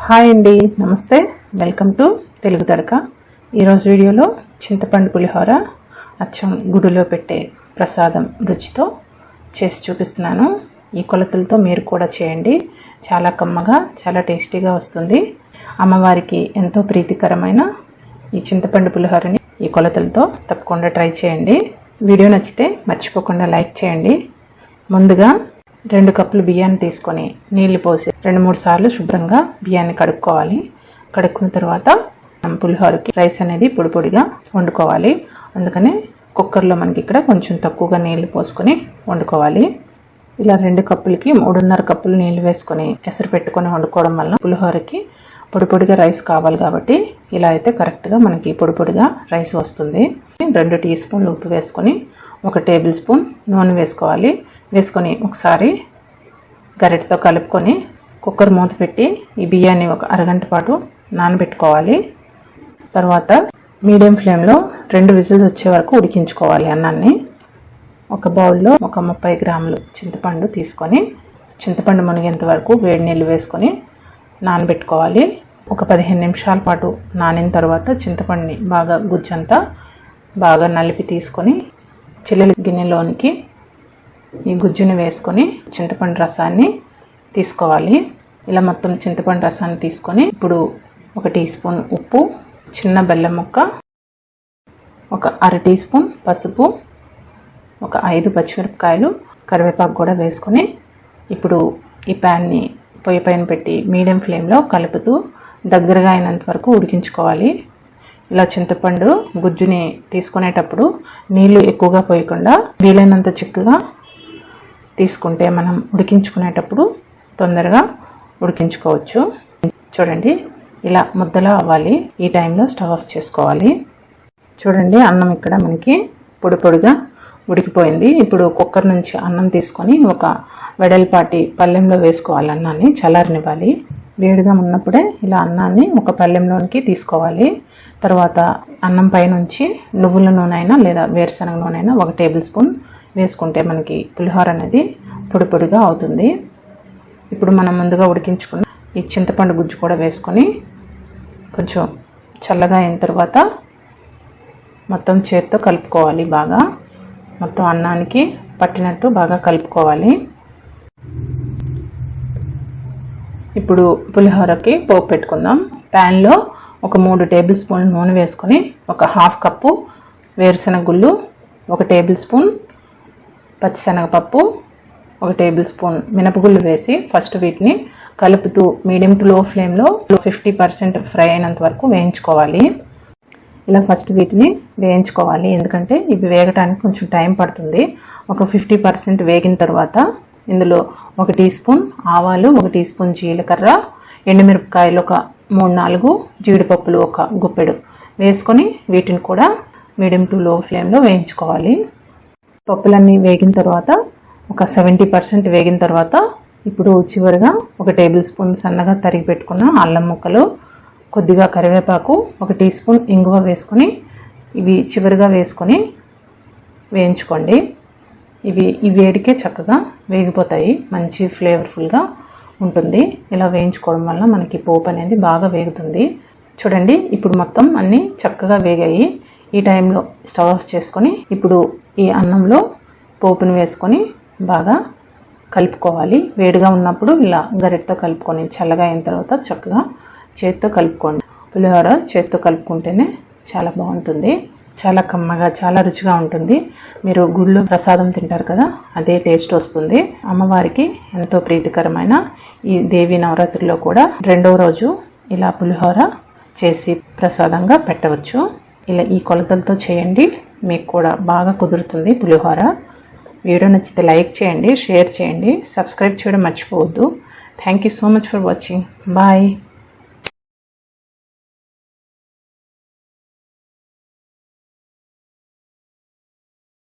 Hi అండి, నమస్తే. Welcome to Telugu Thadaka. ఈరోజు వీడియోలో చింతపండు పులిహోర అచ్చం గుడిలో పెట్టే ప్రసాదం రుచితో చేసి చూపిస్తున్నాను. ఈ కొలతలతో మీరు కూడా చేయండి. చాలా కమ్మగా, చాలా టేస్టీగా వస్తుంది. అమ్మవారికి ఎంతో ప్రీతికరమైన ఈ చింతపండు పులిహోరని ఈ కొలతలతో తప్పకుండా ట్రై చేయండి. వీడియో నచ్చితే మర్చిపోకుండా లైక్ చేయండి. ముందుగా 2 కప్పులు బియ్యాన్ని తీసుకొని నీళ్లు పోసి 2-3 సార్లు శుభ్రంగా బియ్యాన్ని కడుక్కోవాలి. కడుక్కున్న తర్వాత పులిహోరకి రైస్ అనేది పొడి పొడిగా వండుకోవాలి. అందుకనే కుక్కర్లో మనకి ఇక్కడ కొంచెం తక్కువగా నీళ్లు పోసుకొని వండుకోవాలి. ఇలా 2 కప్పులకి 3.5 కప్పులు నీళ్లు వేసుకొని ఎసరు పెట్టుకొని వండుకోవడం వల్ల పులిహోరకి పొడి పొడిగా రైస్ కావాలి కాబట్టి ఇలా అయితే కరెక్ట్గా మనకి పొడి పొడిగా రైస్ వస్తుంది. 2 టీ స్పూన్లు ఉప్పు వేసుకొని 1 టేబుల్ స్పూన్ నూనె వేసుకోవాలి. వేసుకొని ఒకసారి గరిటెతో కలుపుకొని కుక్కర్ మూత పెట్టి ఈ బియ్యాన్ని ఒక అరగంట పాటు నానబెట్టుకోవాలి. తర్వాత మీడియం ఫ్లేమ్లో 2 విజిల్స్ వచ్చే వరకు ఉడికించుకోవాలి అన్నాన్ని. ఒక బౌల్లో ఒక 30 గ్రాములు చింతపండు తీసుకొని చింతపండు మునిగేంత వరకు వేడి నీళ్ళు వేసుకొని నానబెట్టుకోవాలి. ఒక 15 నిమిషాల పాటు నానిన తర్వాత చింతపండుని బాగా గుజ్జంతా బాగా నలిపి తీసుకొని చిల్లుల గిన్నెలోనికి ఈ గుజ్జుని వేసుకొని చింతపండు రసాన్ని తీసుకోవాలి. ఇలా మొత్తం చింతపండు రసాన్ని తీసుకొని ఇప్పుడు 1 టీ స్పూన్ ఉప్పు, చిన్న బెల్లం ముక్క, ఒక 1/2 టీ స్పూన్ పసుపు, ఒక 5 పచ్చిమిరపకాయలు, కరివేపాకు కూడా వేసుకొని ఇప్పుడు ఈ ప్యాన్ని పొయ్యి పైన పెట్టి మీడియం ఫ్లేమ్లో కలుపుతూ దగ్గరగా అయినంత వరకు ఉడికించుకోవాలి. ఇలా చింతపండు గుజ్జుని తీసుకునేటప్పుడు నీళ్లు ఎక్కువగా పోయకుండా వీలైనంత చిక్కగా తీసుకుంటే మనం ఉడికించుకునేటప్పుడు తొందరగా ఉడికించుకోవచ్చు. చూడండి, ఇలా ముద్దలా అవ్వాలి. ఈ టైంలో స్టవ్ ఆఫ్ చేసుకోవాలి. చూడండి, అన్నం ఇక్కడ మనకి పొడి పొడిగా ఉడికిపోయింది. ఇప్పుడు కుక్కర్ నుంచి అన్నం తీసుకొని ఒక వెడల్పాటి పళ్ళెంలో వేసుకోవాలి. అన్నాన్ని చల్లారనివ్వాలి. వేడిగా ఉన్నప్పుడే ఇలా అన్నాన్ని ఒక పళ్ళెంలోనికి తీసుకోవాలి. తర్వాత అన్నం పైనుంచి నువ్వుల నూనె అయినా లేదా వేరుశనగ నూనె అయినా 1 టేబుల్ స్పూన్ వేసుకుంటే మనకి పులిహోర అనేది పొడి పొడిగా అవుతుంది. ఇప్పుడు మనం ముందుగా ఉడికించుకున్న ఈ చింతపండు గుజ్జు కూడా వేసుకొని కొంచెం చల్లగా అయిన తర్వాత మొత్తం చేత్తో కలుపుకోవాలి. బాగా మొత్తం అన్నానికి పట్టినట్టు బాగా కలుపుకోవాలి. ఇప్పుడు పులిహోరకి పోపు పెట్టుకుందాం. ప్యాన్లో ఒక 3 టేబుల్ స్పూన్ నూనె వేసుకొని ఒక 1/2 కప్పు వేరుశనగ గుళ్ళు, 1 టేబుల్ స్పూన్ పచ్చిశనగపప్పు, 1 టేబుల్ స్పూన్ మినపగుళ్ళు వేసి ఫస్ట్ వీటిని కలుపుతూ మీడియం టు లో ఫ్లేమ్లో 50% ఫ్రై అయినంత వరకు వేయించుకోవాలి. ఇలా ఫస్ట్ వీటిని వేయించుకోవాలి, ఎందుకంటే ఇవి వేగటానికి కొంచెం టైం పడుతుంది. ఒక 50% వేగిన తర్వాత ఇందులో 1 టీ స్పూన్ ఆవాలు, 1 టీ స్పూన్ జీలకర్ర, ఎండుమిరపకాయలు ఒక 3-4, జీడిపప్పులు ఒక గుప్పెడు వేసుకొని వీటిని కూడా మీడియం టు లో ఫ్లేమ్లో వేయించుకోవాలి. పప్పులన్నీ వేగిన తర్వాత ఒక 70% వేగిన తర్వాత ఇప్పుడు చివరిగా 1 టేబుల్ స్పూన్ సన్నగా తరిగి పెట్టుకున్న అల్లం ముక్కలు, కొద్దిగా కరివేపాకు, 1 టీ స్పూన్ ఇంగువ వేసుకొని ఇవి చివరిగా వేసుకొని వేయించుకోండి. ఇవి ఈ వేడికే చక్కగా వేగిపోతాయి, మంచి ఫ్లేవర్ఫుల్గా ఉంటుంది. ఇలా వేయించుకోవడం వల్ల మనకి పోపు అనేది బాగా వేగుతుంది. చూడండి, ఇప్పుడు మొత్తం అన్నీ చక్కగా వేగాయి. ఈ టైంలో స్టవ్ ఆఫ్ చేసుకొని ఇప్పుడు ఈ అన్నంలో పోపును వేసుకొని బాగా కలుపుకోవాలి. వేడిగా ఉన్నప్పుడు ఇలా గరిటెతో కలుపుకొని చల్లగా అయిన తర్వాత చక్కగా చేత్తో కలుపుకోండి. పులిహోర చేత్తో కలుపుకుంటేనే చాలా బాగుంటుంది. చాలా కమ్మగా, చాలా రుచిగా ఉంటుంది. మీరు గుళ్ళో ప్రసాదం తింటారు కదా, అదే టేస్ట్ వస్తుంది. అమ్మవారికి ఎంతో ప్రీతికరమైన ఈ దేవి నవరాత్రిలో కూడా 2వ రోజు ఇలా పులిహోర చేసి ప్రసాదంగా పెట్టవచ్చు. ఇలా ఈ కొలతలతో చేయండి, మీకు కూడా బాగా కుదురుతుంది పులిహోర. వీడియో నచ్చితే లైక్ చేయండి, షేర్ చేయండి, సబ్స్క్రైబ్ చేయడం మర్చిపోవద్దు. Thank you so much for watching. Bye.